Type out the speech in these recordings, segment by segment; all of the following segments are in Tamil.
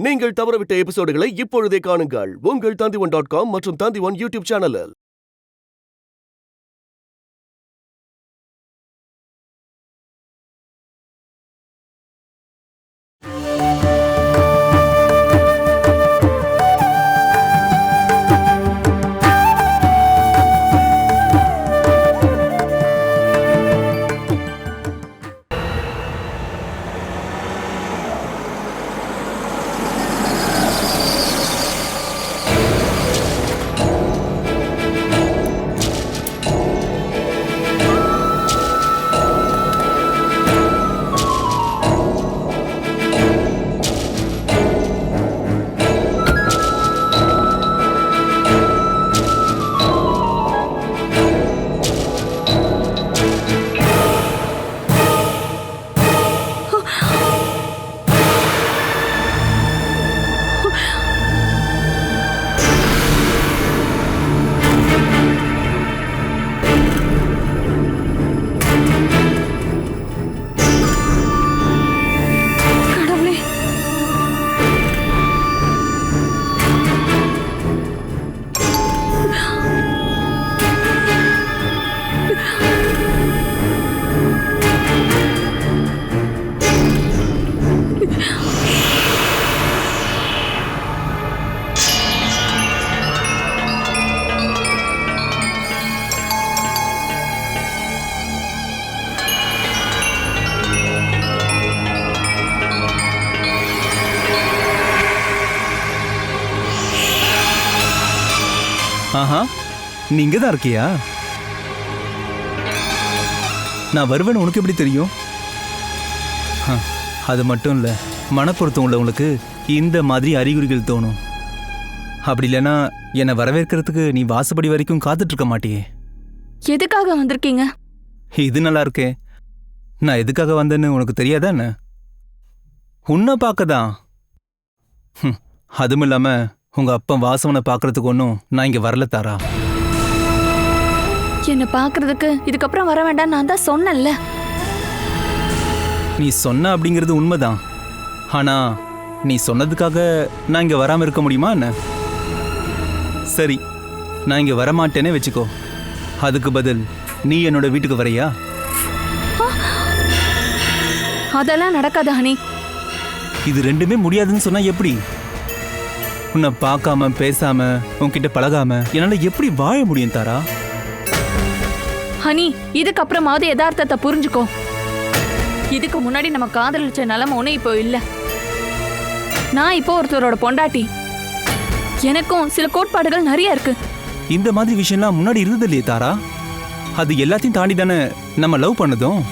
நீங்கள் தவறவிட்ட எபிசோடுகளை இப்பொழுதே காணுங்கள் உங்கள் Tandivan.com மற்றும் Tandivan யூடியூப் சேனலில். ஆஹா, நீ இங்கே தான் இருக்கியா? நான் வருவேன்னு உனக்கு எப்படி தெரியும்? அது மட்டும் இல்லை, மனப்பொருத்தம் உள்ளவங்களுக்கு இந்த மாதிரி அறிகுறிகள் தோணும். அப்படி இல்லைன்னா என்னை வரவேற்கிறதுக்கு நீ வாசப்படி வரைக்கும் காத்துட்டு இருக்க மாட்டியே. எதுக்காக வந்திருக்கீங்க? இது நல்லா இருக்கே. நான் எதுக்காக வந்தேன்னு உனக்கு தெரியாதா என்ன? உன்னை பார்க்க தான். அதுவும் இல்லாம உங்க அப்பா வாசவனை பார்க்கறதுக்கு ஒன்றும் நான் இங்க வரல தாரா. என்னை பார்க்கறதுக்கு இதுக்கப்புறம் வர வேண்டாம் நான் தான் சொன்னேன்ல. நீ சொன்ன அப்படிங்கிறது உண்மைதான். ஆனா நீ சொன்னதுக்காக நான் இங்க வராம இருக்க முடியுமா என்ன? சரி, நான் இங்க வரமாட்டேனே வச்சுக்கோ. அதுக்கு பதில் நீ என்னோட வீட்டுக்கு வரையா? அதெல்லாம் நடக்காது ஹனி. இது ரெண்டுமே முடியாதுன்னு சொன்னா எப்படி? உன்னை பார்க்காம பேசாம உன்கிட்ட பழகாம என்னால எப்படி வாழ முடியும் தாரா? ஹனி, இதுக்கப்புறமாவது யதார்த்தத்தை புரிஞ்சுக்கோ. இதுக்கு முன்னாடி நம்ம காதலிச்ச நிலைமை ஒண்ணு இப்போ இல்ல. நான் இப்போ ஒருத்தரோட பொண்டாட்டி. எனக்கும் சில கோட்பாடுகள் நிறைய இருக்கு. இந்த மாதிரி விஷயம்லாம் முன்னாடி இருந்தது இல்லையே தாரா. அது எல்லாத்தையும் தாண்டி தானே நம்ம லவ் பண்ணதும்.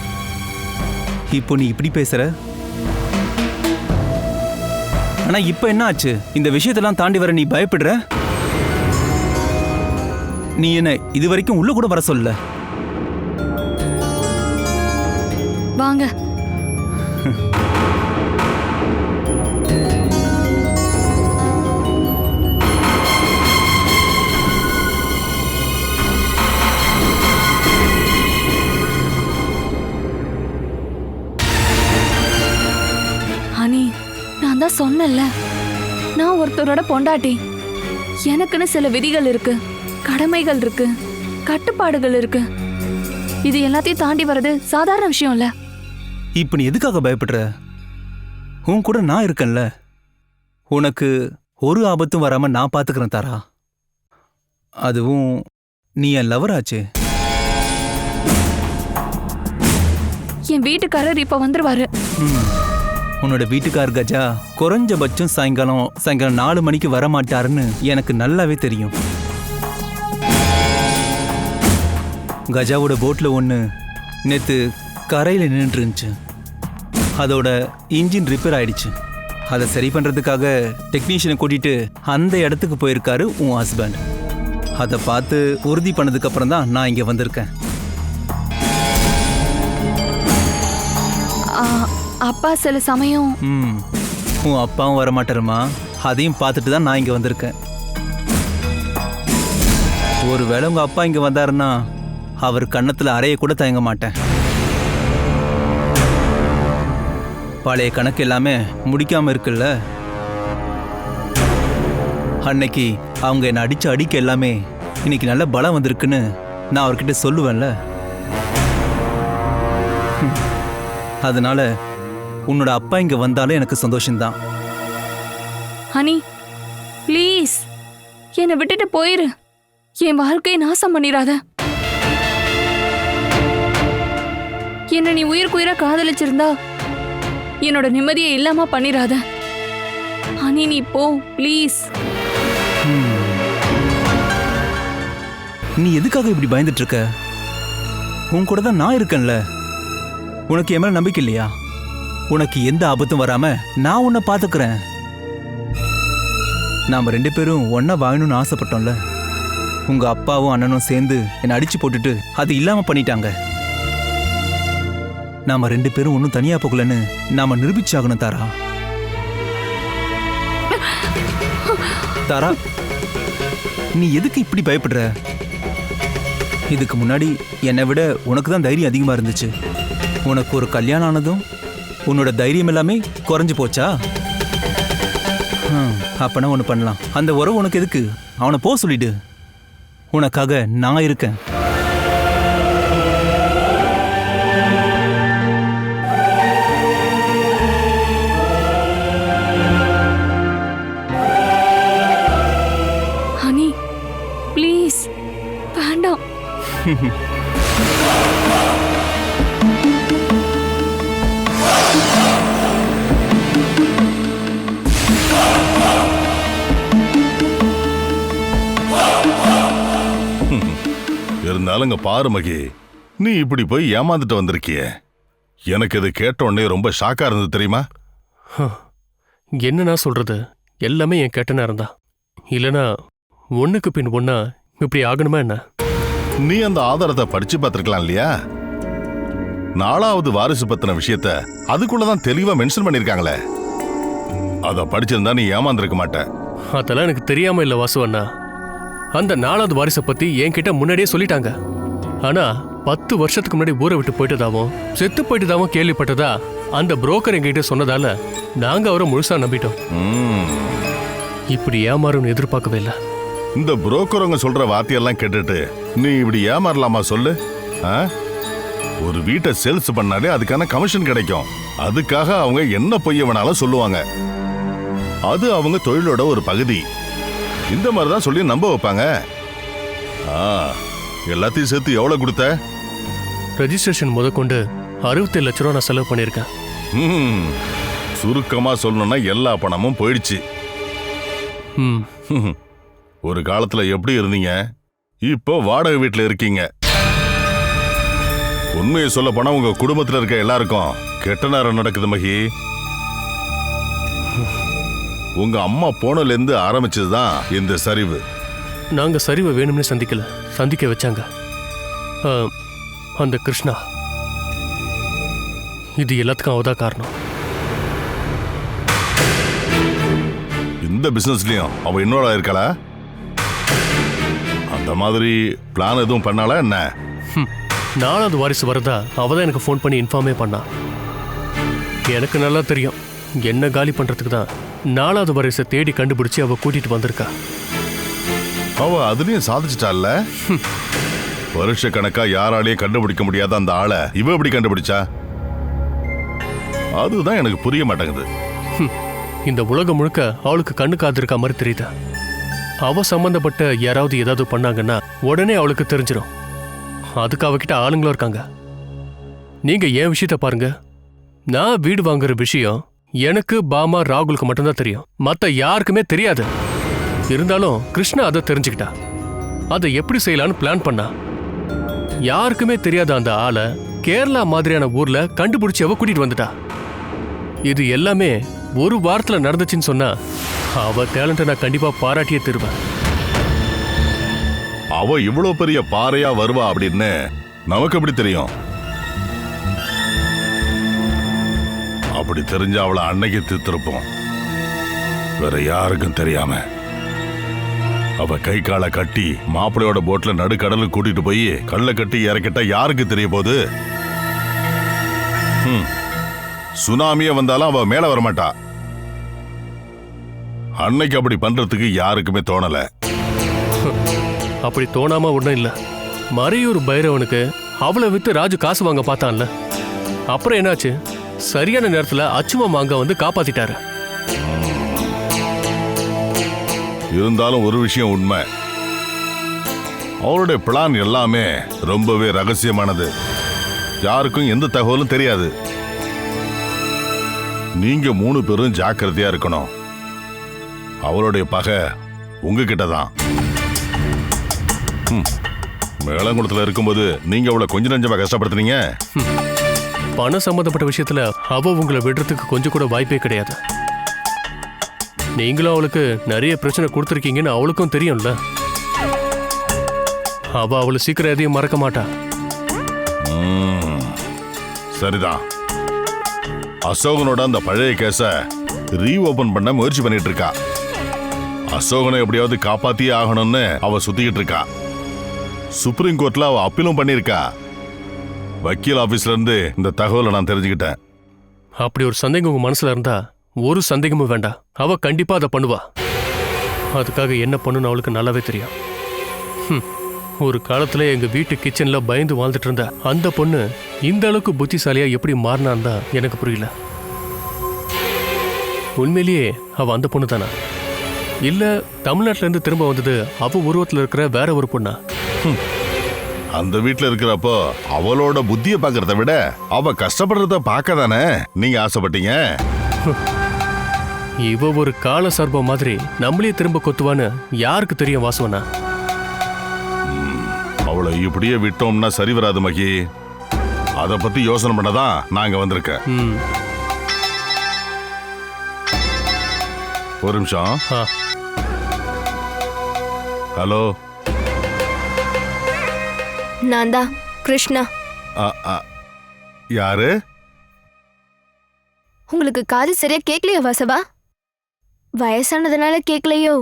இப்போ நீ இப்படி பேசுற. ஆனா இப்ப என்ன ஆச்சு? இந்த விஷயத்தெல்லாம் தாண்டி வர நீ பயப்படுற. நீ என்ன இது வரைக்கும் உள்ள கூட வர சொல்ல. வாங்க. ஹனி, நான் தான் சொன்னேன்ல, நான் ஒருத்தரோட பொண்டாட்டி. எனக்குன்னு சில விதிகள் இருக்கு, கடமைகள் இருக்கு, கட்டுப்பாடுகள் இருக்கு. இது எல்லாத்தையும் தாண்டி வர்றது சாதாரண விஷயம் இல்ல. இப்ப நீ எதுக்காக பயப்படுற? உன் கூட நான் இருக்கேன்ல. உனக்கு ஒரு ஆபத்தும் வராம நான் பாத்துக்கிறேன் தாரா. அதுவும் நீ என் லவர் ஆச்சே. என் வீட்டுக்காரர் இப்ப வந்துருவாரு. உன்னோட வீட்டுக்கார் கஜா குறைஞ்சபட்சம் சாயங்காலம் 4 மணிக்கு வரமாட்டாருன்னு எனக்கு நல்லாவே தெரியும். கஜாவோட போட்ல ஒன்று நேற்று கரையில் நின்றுட்டு இருந்துச்சு. அதோட இன்ஜின் ரிப்பேர் ஆயிடுச்சு. அதை சரி பண்ணுறதுக்காக டெக்னீஷியனை கூட்டிட்டு அந்த இடத்துக்கு போயிருக்காரு உன் ஹஸ்பண்ட். அதை பார்த்து உறுதி பண்ணதுக்கப்புறம் தான் நான் இங்கே வந்திருக்கேன். அப்பா சில சமயம் உன் அப்பாவும் வரமாட்டாருமா. அதையும் பார்த்துட்டு தான் நான் இங்கே வந்திருக்கேன். ஒருவேளை உங்கள் அப்பா இங்கே வந்தாருன்னா அவர் கன்னத்தில் அறைய கூட தயங்க மாட்டேன். பழைய கணக்கு எல்லாமே முடிக்காமல் இருக்குல்ல, அன்னைக்கு அவங்க என்னை அடிச்ச அடிக்க எல்லாமே இன்னைக்கு நல்ல பலம் வந்திருக்குன்னு நான் அவர்கிட்ட சொல்லுவேன்ல. அதனால உன்னோட அப்பா இங்க வந்தாலே எனக்கு சந்தோஷம்தான். ஹனி ப்ளீஸ் என்னை விட்டுட்டு போயிரு. என் வாழ்க்கையை நாசம் பண்ணிடாத. என்ன நீ உயிர்க்குயிரா காதலிச்சிருந்தா என்னோட நிம்மதியை இல்லாம பண்ணிடாத. ஹனி நீ போ ப்ளீஸ். நீ எதுக்காக இப்படி பயந்துட்டு இருக்க? உன் கூட தான் நான் இருக்கேன்ல. உனக்கு என் மேல நம்பிக்கை இல்லையா? உனக்கு எந்த ஆபத்தும் வராம நான் உன்னை பாத்துக்கிறேன். நாம 2 பேரும் ஒன்னா வாழணும்னு ஆசைப்பட்டோம்ல. உங்க அப்பாவும் அண்ணனும் சேர்ந்து என்னை அடிச்சு போட்டுட்டு அது இல்லாம பண்ணிட்டாங்க. நாம 2 பேரும் ஒன்னும் தனியா போகலன்னு நாம நிரூபிச்சாகணும் தாரா. தாரா, நீ எதுக்கு இப்படி பயப்படுற? இதுக்கு முன்னாடி என்னை விட உனக்கு தான் தைரியம் அதிகமா இருந்துச்சு. உனக்கு ஒரு கல்யாணம் ஆனதும் உன்னோட தைரியம் எல்லாமே குறைஞ்சு போச்சா? அப்பனா ஒன்று பண்ணலாம். அந்த உறவு உனக்கு எதுக்கு? அவனை போ சொல்லிடு. உனக்காக நான் இருக்கேன். ஹனி ப்ளீஸ் வேண்டாம். இருந்தாலும் இங்க பாரு மகி, நீ இப்படி போய் ஏமாந்துட்டு வந்திருக்கிய. எனக்கு இது கேட்ட உடனே ரொம்ப ஷாக்கா இருந்தது தெரியுமா? என்ன நான் சொல்றது, எல்லாமே என் கேட்ட நேரம் தான். இல்லனா ஒண்ணுக்கு பின் ஒன்னா இப்படி ஆகணுமா என்ன? நீ அந்த ஆதாரத்தை படிச்சு பார்த்திருக்கலாம் இல்லையா? 4வது வாரிசு பத்தின விஷயத்த அதுக்குள்ளதான் தெளிவா மென்ஷன் பண்ணிருக்காங்களே. அத படிச்சிருந்தா நீ ஏமாந்துருக்க மாட்ட. அதெல்லாம் எனக்கு தெரியாம இல்ல வாசு அண்ணா. அந்த 4வது வாரிசை பத்தி என்கிட்ட முன்னாடியே சொல்லிட்டாங்க. ஆனா 10 வருஷத்துக்கு முன்னாடி ஊரை விட்டு போயிட்டதாவும் செத்து போயிட்டதாவும் கேள்விப்பட்டதா அந்த புரோக்கர் எங்ககிட்ட சொன்னதால நாங்க அவரை முழுசா நம்பிட்டோம். இப்படி ஏமாறும்னு எதிர்பார்க்கவே இல்லை. இந்த புரோக்கருங்க சொல்ற வார்த்தையெல்லாம் கேட்டுட்டு நீ இப்படி ஏமாறலாமா சொல்லு? ஒரு வீட்டை சேல்ஸ் பண்ணாலே அதுக்கான கமிஷன் கிடைக்கும். அதுக்காக அவங்க என்ன பொய்ய வேணாலும் சொல்லுவாங்க. அது அவங்க தொழிலோட ஒரு பகுதி. இந்த மாதிரிதான் சொல்லி நம்ப வைப்பாங்க. எல்லாத்தையும் சேர்த்து எவ்வளவு கொடுத்த? ரெஜிஸ்ட்ரேஷன் முதற்கொண்டு 67 லட்ச ரூபா நான் செலவு பண்ணிருக்கேன். சுருக்கமா சொல்லணும்னா எல்லா பணமும் போயிடுச்சு. ஒரு காலத்துல எப்படி இருந்தீங்க, இப்போ வாடகை வீட்டுல இருக்கீங்க. உண்மையை சொல்ல போனா உங்க குடும்பத்துல இருக்க எல்லாருக்கும் கெட்ட நேரம் நடக்குது மகி. உங்க அம்மா போனல இருந்து ஆரம்பிச்சதுதான் இந்த சரிவு. நாங்க சரிவை வேணும்னு சந்திக்க வச்சாங்க அந்த கிருஷ்ணா. இது எல்லாத்துக்கும் அவதான் காரணம். இந்த பிசினஸ்லயும் அவ இன்வால்வ் ஆயிருக்கலா? அந்த மாதிரி பிளான் எதுவும் பண்ணாலா என்ன? 4வது வாரிசு வரதா அவதான் எனக்கு ஃபோன் பண்ணி இன்ஃபார்மே பண்ணா. எனக்கு நல்லா தெரியும் என்ன காலி பண்றதுக்கு தான் 4வது வாரிசை தேடி கண்டுபிடிச்சு அவ கூட்டிட்டு வந்திருக்கா. அவ அதுலயும் சாதிச்சிட்டால. வருஷ கணக்கா யாராலையும் கண்டுபிடிக்க முடியாத அந்த ஆளை இவ எப்படி கண்டுபிடிச்சா? அதுதான் எனக்கு புரிய மாட்டேங்குது. இந்த உலகம் முழுக்க அவளுக்கு கண்ணு காது இருக்க மாதிரி தெரியுதா? அவ சம்பந்தப்பட்ட யாராவது ஏதாவது பண்ணாங்கன்னா உடனே அவளுக்கு தெரிஞ்சிடும். அதுக்கு அவகிட்ட ஆளுங்களும் இருக்காங்க. நீங்க என் விஷயத்த பாருங்க. நான் வீடு வாங்குற விஷயம் எனக்கு, பாமா, ராகுலுக்கு மட்டும்தான் தெரியும். மத்த யாருக்குமே தெரியாது. இருந்தாலும் கிருஷ்ணா அதை தெரிஞ்சுக்கிட்டா. அதை எப்படி செய்யலான்னு பிளான் பண்ணா. யாருக்குமே தெரியாத அந்த ஆளை கேரளா மாதிரியான ஊர்ல கண்டுபிடிச்சு அவ கூட்டிட்டு வந்துட்டா. இது எல்லாமே ஒரு வாரத்துல நடந்துச்சுன்னு சொன்னா அவ டேலண்ட நான் கண்டிப்பா பாராட்டியே தருவேன். அவ இவ்வளவு பெரிய பாறையா வருவா அப்படின்னு நமக்கு எப்படி தெரியும்? அப்படி தெரிஞ்ச அவளை அன்னைக்கு தீர்த்திருப்போம், வேற யாருக்கும் தெரியாம. அவ கை காலை கட்டி மாப்பிள்ளையோட போட்ல நடுக்கடலுக்கு கூட்டிட்டு போய் கல்ல கட்டி இறக்கிட்டா யாருக்கு தெரிய போகுது? சுனாமியே வந்தாலும் அவ மேல வரமாட்டா. அன்னைக்கு அப்படி பண்றதுக்கு யாருக்குமே தோணல. அப்படி தோணாம ஒன்றும் இல்லை. மறையூர் பைரவனுக்கு அவளை வித்து ராஜு காசு வாங்க பார்த்தான்ல, அப்புறம் என்னாச்சு? சரியான நேரத்துல அச்சுமா மாங்க வந்து காப்பாத்திட்டாரு. இருந்தாலும் ஒரு விஷயம் உண்மை, அவருடைய பிளான் எல்லாமே ரொம்பவே ரகசியமானது. யாருக்கும் எந்த தகவலும் தெரியாது. நீங்க 3 பேரும் ஜாக்கிரதையா இருக்கணும். அவளுடைய பகை உங்ககிட்ட தான். மேலங்குளத்துல இருக்கும்போது நீங்க அவளை கொஞ்சம் நஞ்சமா கஷ்டப்படுத்துனீங்க. பணம் சம்பந்தப்பட்ட விஷயத்துல அவ உங்களை விடுறதுக்கு கொஞ்சம் கூட வாய்ப்பே கிடையாது. நீங்களும் அவளுக்கு நிறைய பிரச்சனை கொடுத்துருக்கீங்கன்னு அவளுக்கும் தெரியும்ல. அவளை சீக்கிரம் எதையும் மறக்க மாட்டா. சரிதான். அசோகனோட அந்த பழைய கேஸ ரீஓபன் பண்ண முயற்சி பண்ணிட்டு இருக்கா. அசோகனை எப்படியாவது காப்பாத்தியே ஆகணும்னு அவ சுத்திக்கிட்டு இருக்கா. சுப்ரீம் கோர்ட்ல அவ அப்பீலும் பண்ணிருக்கா. வக்கீல் ஆபீஸ்ல இருந்து இந்த தகவலை நான் தெரிஞ்சுக்கிட்டேன். அப்படி ஒரு சந்தேகம் உங்க மனசுல இருந்தா ஒரு சந்தேகமும் வேண்டாம், அவ கண்டிப்பா அதை பண்ணுவா. அதுக்காக என்ன பண்ணுன்னு அவளுக்கு நல்லாவே தெரியும். ஒரு காலத்துல எங்க வீட்டு கிச்சன்ல பயந்து வாழ்ந்துட்டு இருந்த அந்த பொண்ணு இந்த அளவுக்கு புத்திசாலியா எப்படி மாறினான் தான் எனக்கு புரியல. உண்மையிலேயே அவ அந்த பொண்ணு தானா, இல்ல தமிழ்நாட்டுல இருந்து திரும்ப வந்தது அவ உருவத்துல இருக்கிற வேற ஒரு பொண்ணா? அந்த வீட்டுல இருக்கிறப்போ அவளோட புத்திய பாக்குறத விட அவ கஷ்டப்படுறத பார்க்க தானே நீங்க ஆசைப்பட்டீங்க. இவ ஒரு கால சர்பம் மாதிரி நம்மளே திரும்ப கொத்துவான்னு யாருக்கு தெரியும் வாசுவனா? அவளை இப்படியே விட்டோம்னா சரி வராது மகி. அத பத்தி யோசனை பண்ணதான் நாங்க வந்திருக்கேன். ஒரு நிமிஷம். ஹலோ, நான் தான் கிருஷ்ணா. யாரு? உங்களுக்கு காது சரியா கேட்கலையா வாசவா? வயசானதுனால கேட்கலையோ?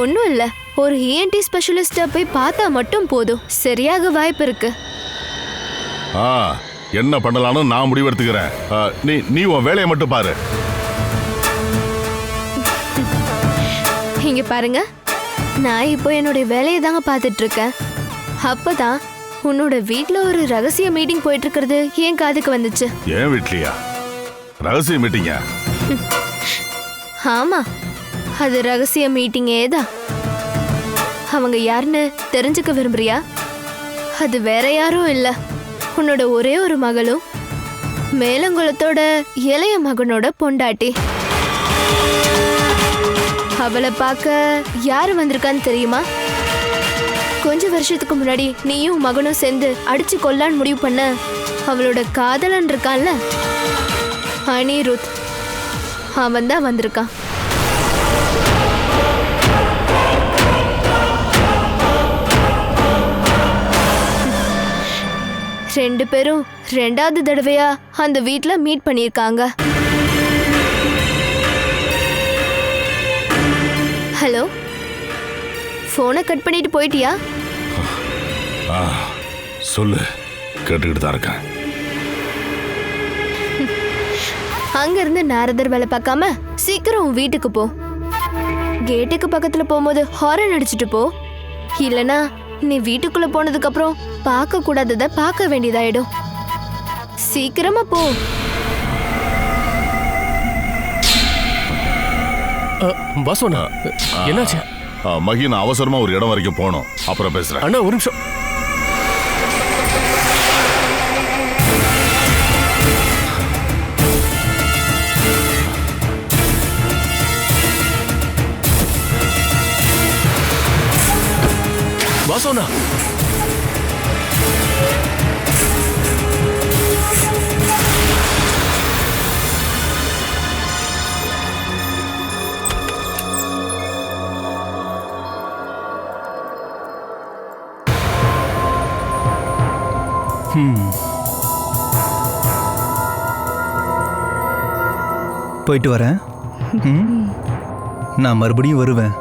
ஒன்றும் இல்லை, ஒரு ENT ஸ்பெஷலிஸ்ட போய் பார்த்தா மட்டும் போதும், சரியாக வாய்ப்பு இருக்கு. என்ன பண்ணலாம்னு நான் முடிவெடுத்துக்கிறேன். நீ உன் வேலையை மட்டும் பாரு. இங்க பாருங்க, நான் இப்போ என்னுடைய வேலையை தாங்க பார்த்துட்டு இருக்கேன். அப்பதான் உன்னோட வீட்ல ஒரு ரகசிய மீட்டிங் போயிட்டு இருக்கிறது என் காதுக்கு வந்துச்சு. ஏன் வீட்லயா ரகசிய மீட்டிங்கா? ஆமா, அது ரகசிய மீட்டிங்கே தான். அவங்க யாருன்னு தெரிஞ்சுக்க விரும்புறியா? அது வேற யாரும் இல்ல, உன்னோட ஒரே ஒரு மகளும் மேலங்குளத்தோட இளைய மகனோட பொண்டாட்டி. அவளை பார்க்க யாரு வந்திருக்கான்னு தெரியுமா? கொஞ்ச வருஷத்துக்கு முன்னாடி நீயும் மகனும் சேர்ந்து அடிச்சு கொல்லான்னு முடிவு பண்ண அவளோட காதலன் இருக்கான்ல, அனிருத், அவன் தான் வந்திருக்கான். ரெண்டு பேரும் 2வது தடவையா அந்த வீட்ல மீட் பண்ணிருக்காங்க. ஹலோ, போனை கட் பண்ணிட்டு போயிட்டியா? சொல்லு, கேட்டுக்கிட்டு தான் இருக்கேன். அங்க இருந்து நாரதர் வேலை பார்க்காம சீக்கிரம் உன் வீட்டுக்கு போ. கேட்டுக்கு பக்கத்துல போகும்போது ஹாரன் அடிச்சுட்டு போ, இல்லனா நீ வீட்டுக்குள்ள போனதுக்கு அப்புறம் பார்க்க கூடாதத பார்க்க வேண்டியதாயிடும். சீக்கிரமா போ. வாசுவனா, என்னாச்சு? மகி, நான் அவசரமா ஒரு இடம் வரைக்கும் போகணும், அப்புறம் பேசுறேன். அண்ணா ஒரு நிமிஷம். வாசுவனா, போயிட்டு வரேன். நான் மறுபடியும் வருவேன்.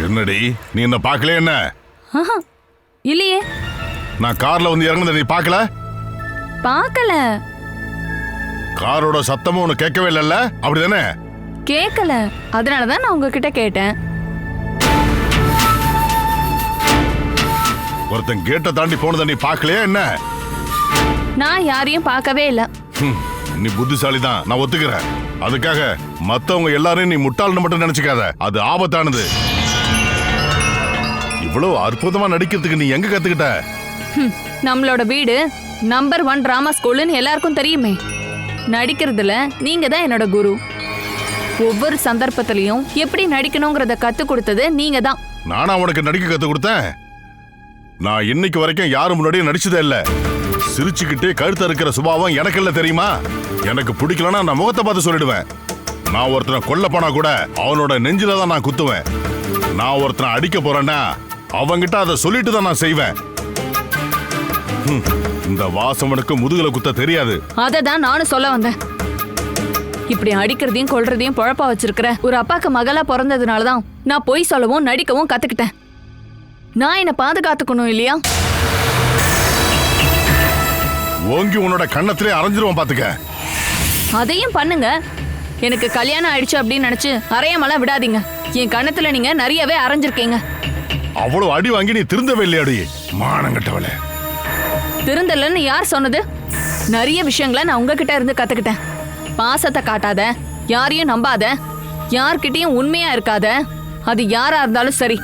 என்னடி நீ என்ன பார்க்கல? என்ன ஆஹா, இல்லையே, நான் கார்ல வந்து இறங்குனத நீ பார்க்கல? பார்க்கல. காரோட சத்தமும் உனக்கு கேட்கவே இல்லைல்ல? அப்படிதானே? கேட்கல, அதனாலதான் நான் உங்ககிட்ட கேட்டேன். ஒருத்தன் கேட்டை தாண்டி போனதை நீ பார்க்கலையா என்ன? நான் யாரையும் பார்க்கவே இல்ல. நீ புத்திசாலி தான், நான் ஒத்துக்கிறேன். அதுக்காக மத்தவங்க எல்லாரையும் நீ முட்டாள்னு மட்டும் நினைச்சுக்காத, அது ஆபத்தானது. இவ்வளவு அற்புதமா நடிக்கிறதுக்கு நீ எங்க கத்துக்கிட்ட? நம்மளோட வீடு நம்பர் 1 டிராமா ஸ்கூல்னு எல்லாருக்கும் தெரியுமே. நடிக்கிறதுல நீங்க தான் என்னோட குரு. ஒவ்வொரு சந்தர்ப்பத்திலையும் எப்படி நடிக்கணுங்கிறத கத்து கொடுத்தது நீங்க தான். நானா உனக்கு நடிக்க கத்து கொடுத்தேன்? நான் இன்னைக்கு வரைக்கும் யாரும் முன்னாடியே நடிச்சதே இல்ல. சிரிச்சுக்கிட்டே கழுத்த இருக்கிற சுபாவம் எனக்கு இல்ல தெரியுமா? எனக்கு பிடிக்கலன்னா நான் முகத்தை பார்த்து சொல்லிடுவேன். நான் ஒருத்தனை கொல்ல போனா கூட அவனோட நெஞ்சில தான் நான் குத்துவேன். நான் ஒருத்தனை அடிக்க போறேன்னா அவங்கிட்ட அதை சொல்லிட்டு தான் நான் செய்வேன். இந்த வாசவனுக்கு முதுகுல குத்த தெரியாது. அதை தான் நானும் சொல்ல வந்தேன். இப்படி அடிக்கிறதையும் கொல்றதையும் பொழப்பா வச்சிருக்கிற ஒரு அப்பாக்கு மகளா பிறந்ததுனாலதான் நான் பொய் சொல்லவும் நடிக்கவும் கத்துக்கிட்டேன். நான் என்ன பாதுகாத்துக்கணும் இல்லையா? ஓங்கி உன்னோட கண்ணத்திலே அரைஞ்சிருவோம் பாத்துக்க. அதையும் பண்ணுங்க. எனக்கு கல்யாணம் ஆயிடுச்சு அப்படின்னு நினைச்சு அறையாமலாம் விடாதீங்க. என் கண்ணத்துல நீங்க நிறையவே அரைஞ்சிருக்கீங்க. அவ்வளவு அடி வாங்கி நீ திருந்தவே இல்லையாடி மானங்கட்டவளே? திருந்தலன்னு யார் சொன்னது? நிறைய விஷயங்களை நான் உங்ககிட்ட இருந்து கத்துக்கிட்டேன். பாசத்தை காட்டாத, யாரையும் நம்பாத, யார்கிட்டயும் உண்மையா இருக்காத. அது யாரா இருந்தாலும் சரி.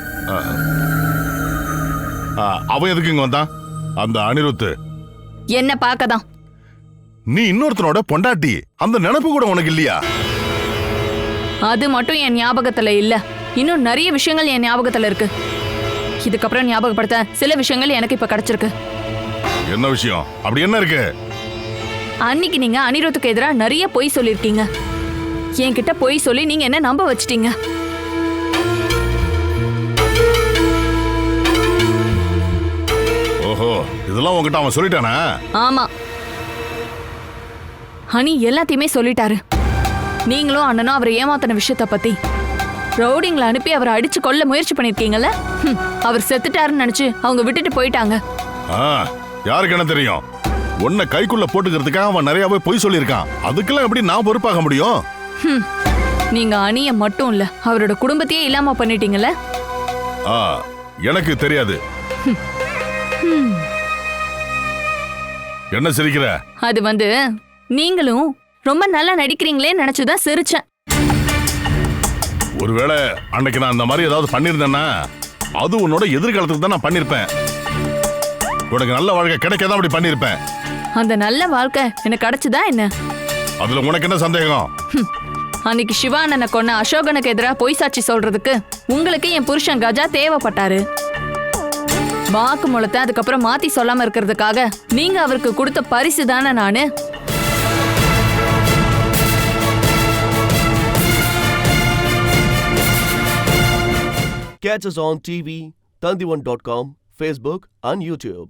அவன் எதுக்கு இங்க வந்தான்? அந்த அனிருத்து என்ன பார்க்கதான். நீ இன்னொருத்தனோட பொண்டாட்டி, அந்த நினைப்பு கூட உனக்கு இல்லையா? அது மட்டும் என் ஞாபகத்துல இல்ல. இன்னும் நிறைய விஷயங்கள் என் ஞாபகத்துல இருக்கு. இதுக்கப்புறம் ஞாபகப்படுத்த சில விஷயங்கள் எனக்கு இப்ப கிடைச்சிருக்கு. என்ன விஷயம்? அப்படி என்ன இருக்கு? அன்னைக்கு நீங்க அனிருத்துக்கு எதிராக நிறைய பொய் சொல்லிருக்கீங்க. என்கிட்ட பொய் சொல்லி நீங்க என்ன நம்ப வச்சிட்டீங்க. ஓஹோ, இதெல்லாம் உன்கிட்ட அவன் சொல்லிட்டானா? ஆமா, ஹனி எல்லாத்தையுமே சொல்லிட்டாரு. நீங்களும் அண்ணனும் அவரை ஏமாத்தின விஷயத்த பத்தி ரவுடிங்களை அனுப்பி அவரை அடிச்சு கொல்ல முயற்சி பண்ணிருக்கீங்கல்ல. அவர் செத்துட்டாருன்னு நினைச்சு அவங்க விட்டுட்டு போயிட்டாங்க. யாருக்கு என்ன தெரியும்? உன்னை கைக்குள்ள போட்டுக்கிறதுக்காக அவன் நிறையவே பொய் சொல்லியிருக்கான். அதுக்கெல்லாம் எப்படி நான் பொறுப்பாக முடியும்? நீங்க அணிய மட்டும் இல்ல, அவரோட குடும்பத்தையே இல்லாம பண்ணிட்டீங்கல்ல. எனக்கு தெரியாது. என்ன சிரிக்கிற? அது வந்து நீங்களும் ரொம்ப நல்லா நடிக்கிறீங்களே நினைச்சுதான் சிரிச்சேன். ஒருவேளை அன்னைக்கு நான் அந்த மாதிரி ஏதாவது பண்ணிருந்தேன்னா அது உன்னோட எதிர்காலத்துக்கு தான் நான் பண்ணிருப்பேன். உனக்கு நல்ல வாழ்க்கை கிடைக்கதான் அப்படி பண்ணிருப்பேன். அந்த நல்ல வாழ்க்கை எனக்கு கிடைச்சுதா என்ன? அதுல உனக்கு என்ன சந்தேகம்? அன்னைக்கு சிவானனை கொன்ன அசோகனுக்கு எதிராக பொய் சாட்சி சொல்றதுக்கு உங்களுக்கு என் புருஷன் கஜா தேவைப்பட்டாரு. வாக்கு மூலத்தை அதுக்கப்புறம் மாத்தி சொல்லாம இருக்கிறதுக்காக நீங்க அவருக்கு கொடுத்த பரிசு தானே நானு. Catch us on TV, Tandivan.com, Facebook and YouTube.